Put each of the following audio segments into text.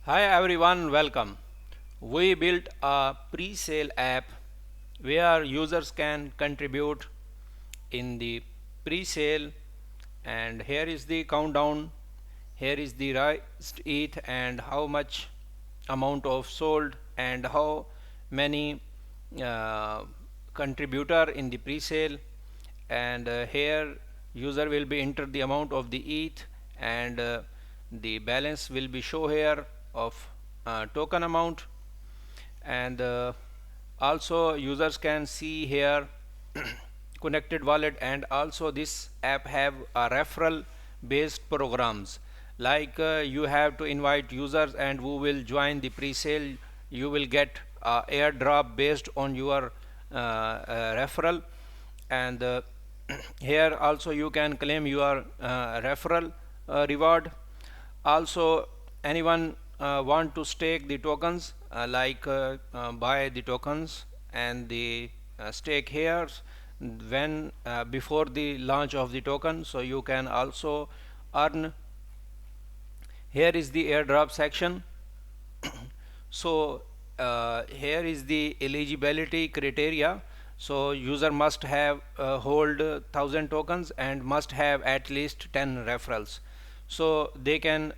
Hi everyone, welcome. We built a pre-sale app where users can contribute in the pre-sale, and here is the countdown. Here is the raised ETH and how much amount of sold and how many uh, contributor in the pre-sale, and here user will be enter the amount of the ETH, and the balance will be show here of token amount, and also users can see here connected wallet, and also this app have a referral based programs like you have to invite users and who will join the pre-sale. You will get airdrop based on your referral, and here also you can claim your referral reward. Also anyone want to stake the tokens, buy the tokens and the stake here when before the launch of the token, so you can also earn. Here is the airdrop section. So here is the eligibility criteria. So user must have hold 1000 tokens and must have at least 10 referrals, so they can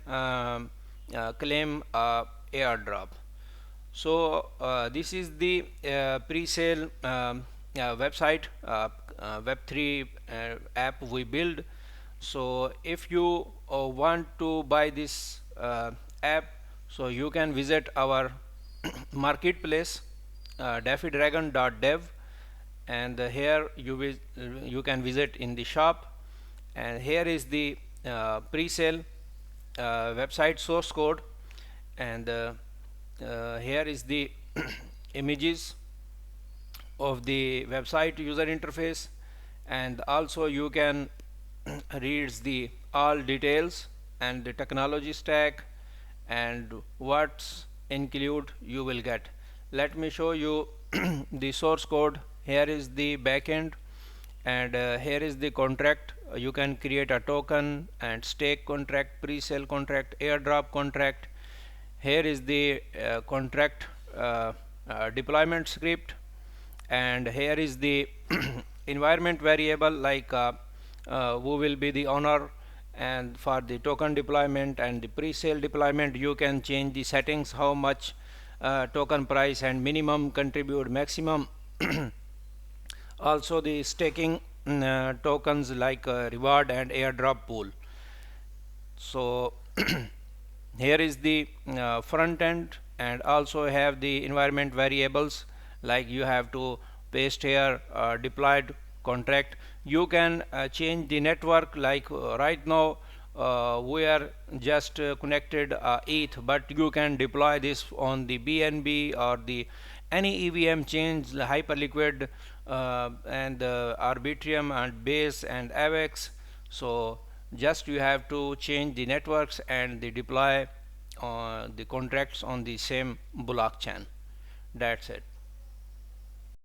claim airdrop. So this is the pre-sale website, web3 app we build. So if you want to buy this app, so you can visit our marketplace, defidragon.dev, and here you can visit in the shop, and here is the pre-sale website source code, and here is the images of the website user interface, and also you can reads the all details and the technology stack and what's include you will get. Let me show you the source code. Here is the backend, and here is the contract. You can create a token and stake contract, pre-sale contract, airdrop contract. Here is the contract deployment script, and here is the environment variable like who will be the owner, and for the token deployment and the pre-sale deployment you can change the settings, how much token price and minimum contribute maximum. Also the staking tokens like reward and airdrop pool. So here is the front end, and also have the environment variables like you have to paste here deployed contract. You can change the network, like right now we are just connected ETH, but you can deploy this on the BNB or the any EVM change, hyperliquid and Arbitrum and Base and AVAX. So just you have to change the networks and the deploy the contracts on the same blockchain. That's it.